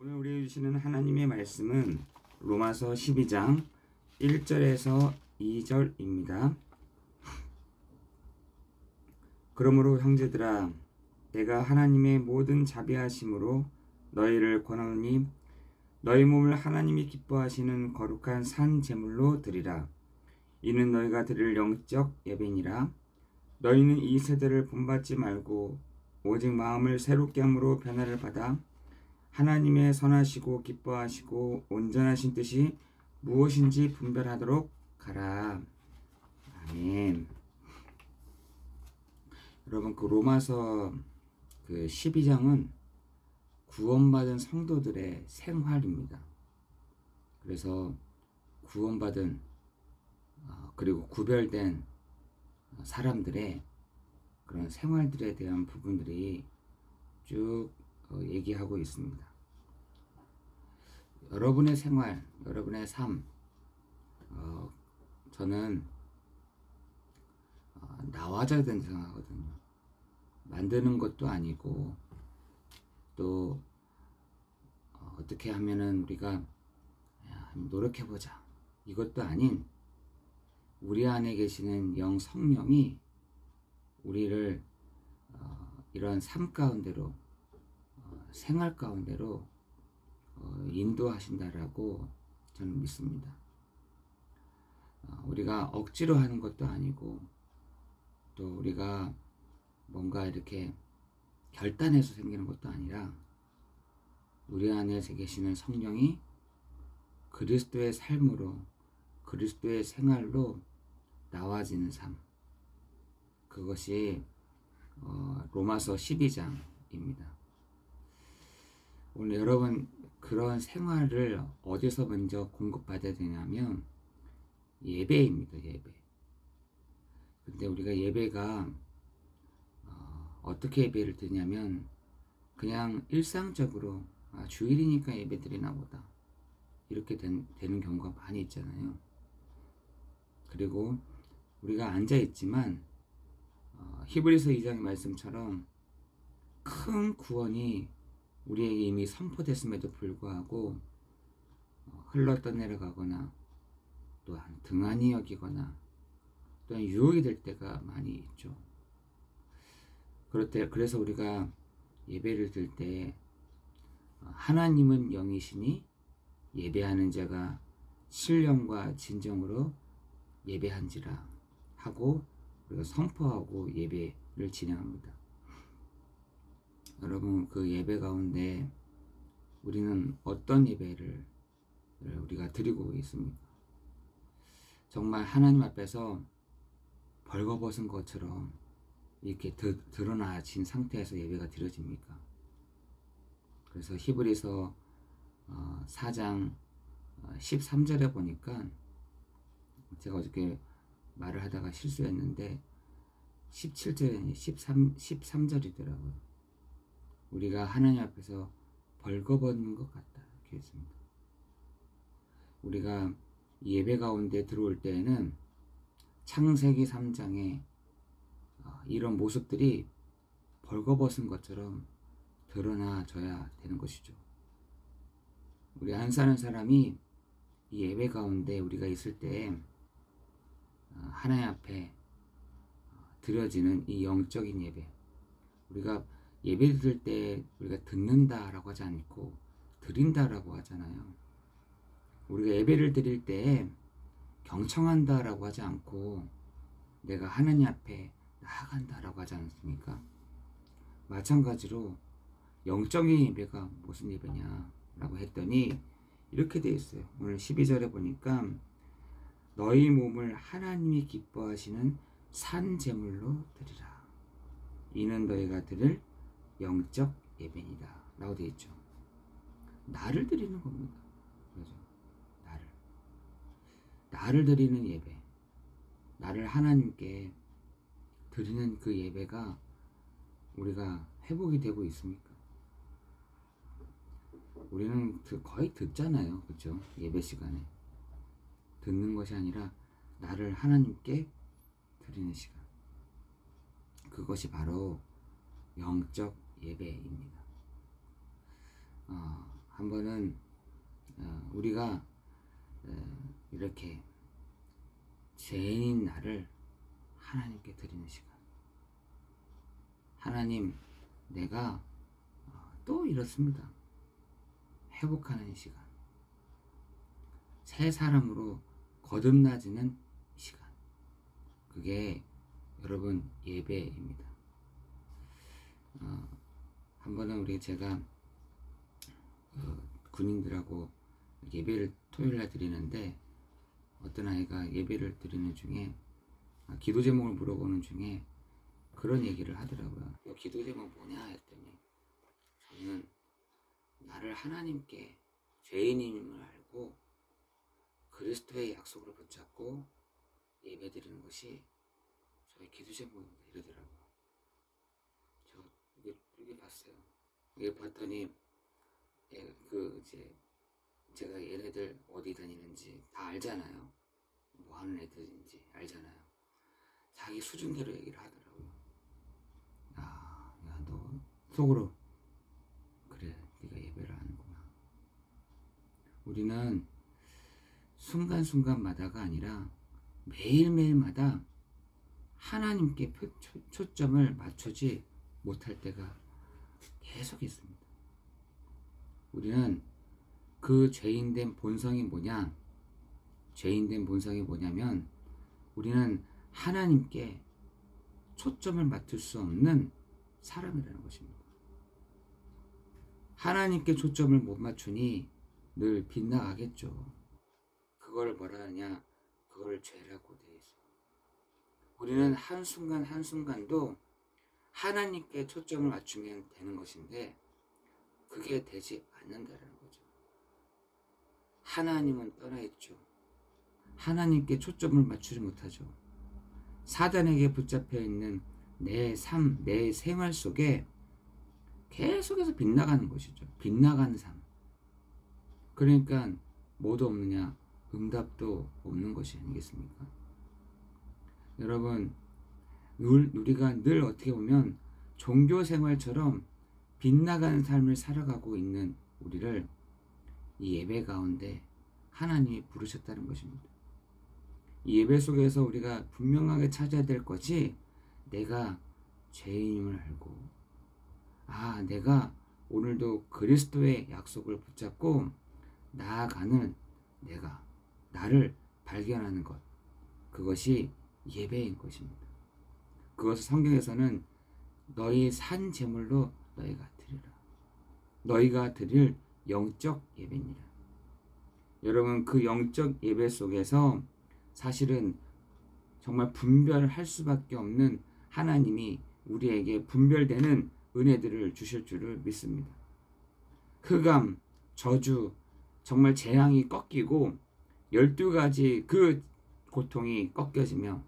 오늘 우리에게 주시는 하나님의 말씀은 로마서 12장 1절에서 2절입니다. 그러므로 형제들아, 내가 하나님의 모든 자비하심으로 너희를 권하노니 너희 몸을 하나님이 기뻐하시는 거룩한 산 제물로 드리라. 이는 너희가 드릴 영적 예배니라. 너희는 이 세대를 본받지 말고 오직 마음을 새롭게 함으로 변화를 받아 하나님의 선하시고 기뻐하시고 온전하신 뜻이 무엇인지 분별하도록 하라. 아멘. 여러분, 그 로마서 12장은 구원받은 성도들의 생활입니다. 그래서 구원받은 그리고 구별된 사람들의 그런 생활들에 대한 부분들이 쭉 얘기하고 있습니다. 여러분의 생활, 여러분의 삶, 저는 나와줘야 된다고 생각하거든요. 만드는 것도 아니고 또 어떻게 하면은 우리가 노력해보자, 이것도 아닌 우리 안에 계시는 영 성령이 우리를 이런 삶 가운데로 생활 가운데로 인도하신다라고 저는 믿습니다. 우리가 억지로 하는 것도 아니고 또 우리가 뭔가 이렇게 결단해서 생기는 것도 아니라 우리 안에 계시는 성령이 그리스도의 삶으로, 그리스도의 생활로 나와지는 삶, 그것이 로마서 12장입니다. 오늘 여러분, 그런 생활을 어디서 먼저 공급받아야 되냐면 예배입니다. 예배. 근데 우리가 예배가 어떻게 예배를 드냐면 그냥 일상적으로 주일이니까 예배 드리나 보다, 이렇게 되는 경우가 많이 있잖아요. 그리고 우리가 앉아있지만 히브리서 2장의 말씀처럼 큰 구원이 우리에게 이미 선포됐음에도 불구하고 흘러 떠내려가거나 또한 등한히 여기거나 또한 유혹이 될 때가 많이 있죠. 그래서 우리가 예배를 드릴 때 하나님은 영이시니 예배하는 자가 신령과 진정으로 예배한지라 하고 우리가 선포하고 예배를 진행합니다. 여러분, 그 예배 가운데 우리는 어떤 예배를 우리가 드리고 있습니까? 정말 하나님 앞에서 벌거벗은 것처럼 이렇게 드러나진 상태에서 예배가 드려집니까? 그래서 히브리서 4장 13절에 보니까, 제가 어저께 말을 하다가 실수했는데 17절에 13절이더라고요. 우리가 하나님 앞에서 벌거벗는 것 같다, 이렇게 했습니다. 우리가 예배 가운데 들어올 때에는 창세기 3장에 이런 모습들이 벌거벗은 것처럼 드러나져야 되는 것이죠. 우리 안 사는 사람이 이 예배 가운데 우리가 있을 때 하나님 앞에 드려지는 이 영적인 예배, 우리가 예배 드릴 때 우리가 듣는다라고 하지 않고 드린다라고 하잖아요. 우리가 예배를 드릴 때 경청한다라고 하지 않고 내가 하나님 앞에 나아간다라고 하지 않습니까? 마찬가지로 영적인 예배가 무슨 예배냐라고 했더니 이렇게 되어 있어요. 오늘 12절에 보니까 너희 몸을 하나님이 기뻐하시는 산 제물로 드리라. 이는 너희가 드릴 영적 예배니라 라고 되어 있죠. 나를 드리는 겁니다. 그렇죠? 나를 드리는 예배, 나를 하나님께 드리는 그 예배가 우리가 회복이 되고 있습니까? 우리는 거의 듣잖아요. 그렇죠? 예배 시간에 듣는 것이 아니라 나를 하나님께 드리는 시간, 그것이 바로 영적 예배입니다. 한 번은 우리가 이렇게 죄인인 나를 하나님께 드리는 시간. 하나님, 내가 또 이렇습니다. 회복하는 시간. 새 사람으로 거듭나지는 시간. 그게 여러분 예배입니다. 한 번은 제가 군인들하고 예배를 토요일날 드리는데 어떤 아이가 예배를 드리는 중에 기도 제목을 물어보는 중에 그런 얘기를 하더라고요. 기도 제목 뭐냐 했더니 저는 나를 하나님께 죄인임을 알고 그리스도의 약속을 붙잡고 예배 드리는 것이 저의 기도 제목입니다. 이러더라고요. 저 이게 봤어요. 이게 봤더니 이제 제가 얘네들 어디 다니는지 다 알잖아요. 뭐 하는 애들인지 알잖아요. 자기 수준대로 얘기를 하더라고요. 야, 너 속으로 그래, 네가 예배를 하는구나. 우리는 순간순간마다가 아니라 매일매일마다 하나님께 초점을 맞추지 못할 때가 계속 있습니다. 우리는 그 죄인된 본성이 뭐냐? 죄인된 본성이 뭐냐면 우리는 하나님께 초점을 맞출 수 없는 사람이라는 것입니다. 하나님께 초점을 못 맞추니 늘 빗나가겠죠. 그걸 뭐라 하냐? 그걸 죄라고 되어 있어요. 우리는 한순간 한순간도 하나님께 초점을 맞추면 되는 것인데 그게 되지 않는다는 거죠. 하나님은 떠나 있죠. 하나님께 초점을 맞추지 못하죠. 사단에게 붙잡혀 있는 내 삶, 내 생활 속에 계속해서 빗나가는 것이죠. 빗나가는 삶. 그러니까 뭐도 없느냐? 응답도 없는 것이 아니겠습니까? 여러분, 우리가 늘 어떻게 보면 종교 생활처럼 빗나가는 삶을 살아가고 있는 우리를 이 예배 가운데 하나님이 부르셨다는 것입니다. 이 예배 속에서 우리가 분명하게 찾아야 될 것이 내가 죄인임을 알고 내가 오늘도 그리스도의 약속을 붙잡고 나아가는 내가 나를 발견하는 것, 그것이 예배인 것입니다. 그것을 성경에서는 너희 산 제물로 너희가 드리라. 너희가 드릴 영적 예배니라. 여러분, 그 영적 예배 속에서 사실은 정말 분별할 수밖에 없는 하나님이 우리에게 분별되는 은혜들을 주실 줄을 믿습니다. 흑암, 저주, 정말 재앙이 꺾이고 12가지 그 고통이 꺾여지며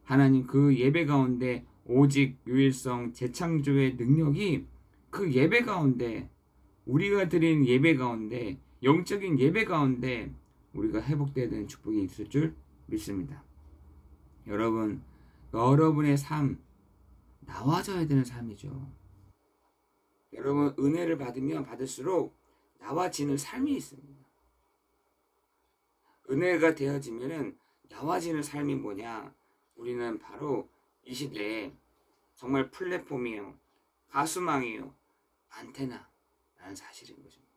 하나님 그 예배 가운데 오직 유일성 재창조의 능력이 그 예배 가운데 우리가 드린 예배 가운데 영적인 예배 가운데 우리가 회복되어야 되는 축복이 있을 줄 믿습니다. 여러분, 여러분의 삶 나와져야 되는 삶이죠. 여러분, 은혜를 받으면 받을수록 나와지는 삶이 있습니다. 은혜가 되어지면은 나와지는 삶이 뭐냐? 우리는 바로 이 시대에 정말 플랫폼이요, 가수망이요, 안테나라는 사실인 것입니다.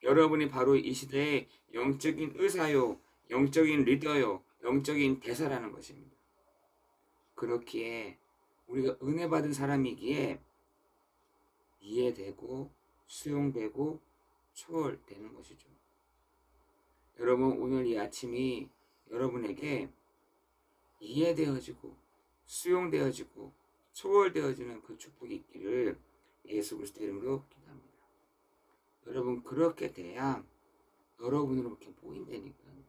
여러분이 바로 이 시대의 영적인 의사요, 영적인 리더요, 영적인 대사라는 것입니다. 그렇기에 우리가 은혜 받은 사람이기에 이해되고 수용되고 초월되는 것이죠. 여러분, 오늘 이 아침이 여러분에게 이해되어지고 수용되어지고 초월되어지는 그 축복이 있기를 예수 그리스도 이름으로 기도합니다. 여러분, 그렇게 돼야 여러분으로 이렇게 보인다니까요.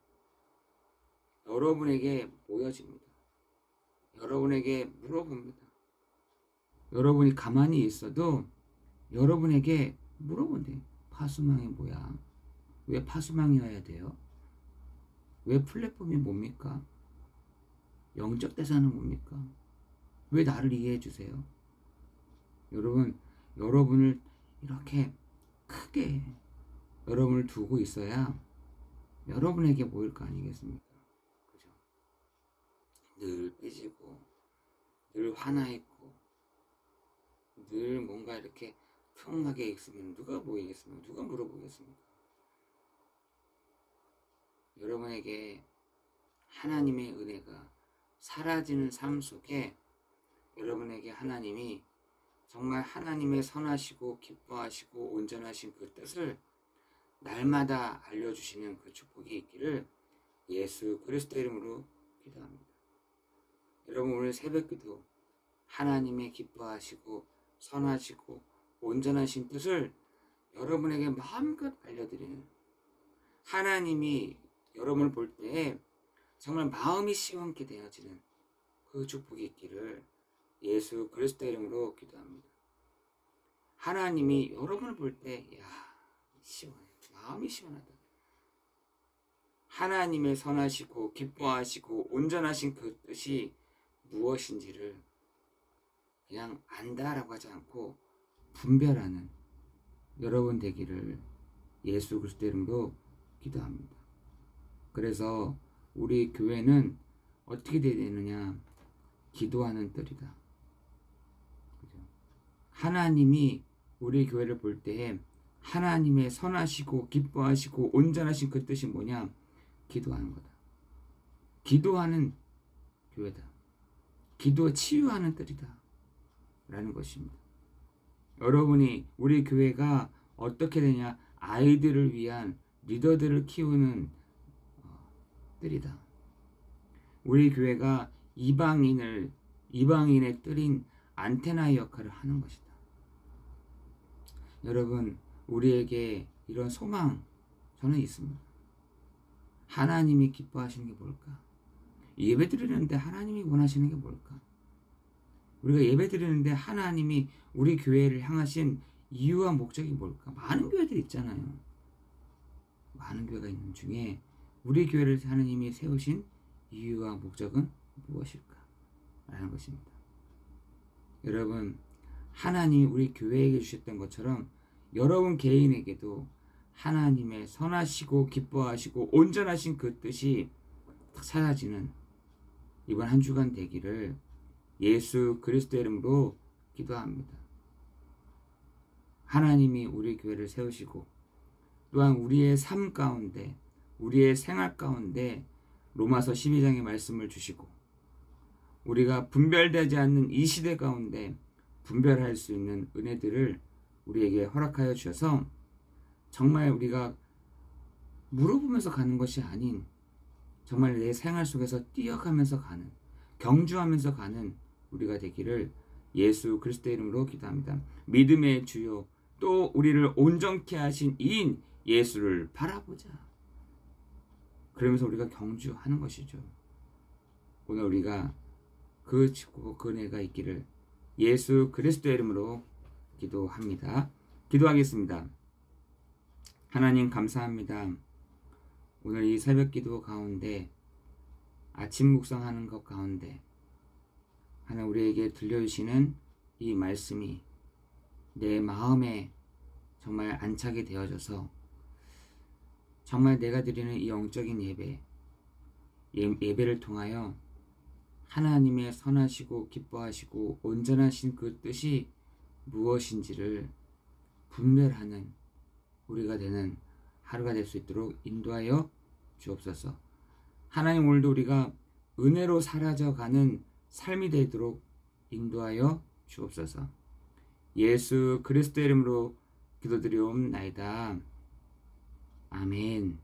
여러분에게 모여집니다. 여러분에게 물어봅니다. 여러분이 가만히 있어도 여러분에게 물어본대요. 파수망이 뭐야? 왜 파수망이어야 돼요? 왜 플랫폼이 뭡니까? 영적 대사는 뭡니까? 왜 나를 이해해 주세요? 여러분, 여러분을 이렇게 크게 여러분을 두고 있어야 여러분에게 보일 거 아니겠습니까? 그죠? 늘 삐지고, 늘 화나 있고, 늘 뭔가 이렇게 평하게 있으면 누가 보이겠습니까? 누가 물어보겠습니까? 여러분에게 하나님의 은혜가 사라지는 삶 속에 여러분에게 하나님이 정말 하나님의 선하시고 기뻐하시고 온전하신 그 뜻을 날마다 알려주시는 그 축복이 있기를 예수 그리스도 이름으로 기도합니다. 여러분 오늘 새벽기도 하나님의 기뻐하시고 선하시고 온전하신 뜻을 여러분에게 마음껏 알려드리는, 하나님이 여러분을 볼 때에 정말 마음이 시원케 되어지는 그 축복이 있기를 예수 그리스도 이름으로 기도합니다. 하나님이 여러분을 볼 때 시원해, 마음이 시원하다. 하나님의 선하시고 기뻐하시고 온전하신 그 뜻이 무엇인지를 그냥 안다라고 하지 않고 분별하는 여러분 되기를 예수 그리스도 이름으로 기도합니다. 그래서 우리 교회는 어떻게 되느냐? 기도하는 뜰이다. 그죠? 하나님이 우리 교회를 볼 때에 하나님의 선하시고 기뻐하시고 온전하신 그 뜻이 뭐냐? 기도하는 거다. 기도하는 교회다. 기도 치유하는 뜰이다 라는 것입니다. 여러분이 우리 교회가 어떻게 되냐? 아이들을 위한 리더들을 키우는 뜰이다. 우리 교회가 이방인의 뜰인 안테나의 역할을 하는 것이다. 여러분 우리에게 이런 소망 저는 있습니다. 하나님이 기뻐하시는 게 뭘까? 예배 드리는데 하나님이 원하시는 게 뭘까? 우리가 예배 드리는데 하나님이 우리 교회를 향하신 이유와 목적이 뭘까? 많은 교회들이 있잖아요. 많은 교회가 있는 중에 우리 교회를 하나님이 세우신 이유와 목적은 무엇일까? 라는 것입니다. 여러분 하나님이 우리 교회에게 주셨던 것처럼 여러분 개인에게도 하나님의 선하시고 기뻐하시고 온전하신 그 뜻이 사라지는 이번 한 주간 되기를 예수 그리스도 이름으로 기도합니다. 하나님이 우리 교회를 세우시고 또한 우리의 삶 가운데 우리의 생활 가운데 로마서 12장의 말씀을 주시고 우리가 분별되지 않는 이 시대 가운데 분별할 수 있는 은혜들을 우리에게 허락하여 주셔서 정말 우리가 물어보면서 가는 것이 아닌 정말 내 생활 속에서 뛰어가면서 가는, 경주하면서 가는 우리가 되기를 예수 그리스도 이름으로 기도합니다. 믿음의 주요 또 우리를 온전케 하신 이인 예수를 바라보자. 그러면서 우리가 경주하는 것이죠. 오늘 우리가 그 축복, 그 은혜가 있기를 예수 그리스도 이름으로 기도합니다. 기도하겠습니다. 하나님 감사합니다. 오늘 이 새벽 기도 가운데 아침 묵상하는 것 가운데 하나 우리에게 들려주시는 이 말씀이 내 마음에 정말 안착이 되어져서 정말 내가 드리는 이 영적인 예배를 통하여 하나님의 선하시고 기뻐하시고 온전하신 그 뜻이 무엇인지를 분별하는 우리가 되는 하루가 될 수 있도록 인도하여 주옵소서. 하나님 오늘도 우리가 은혜로 사라져가는 삶이 되도록 인도하여 주옵소서. 예수 그리스도 이름으로 기도드리옵나이다. 아멘.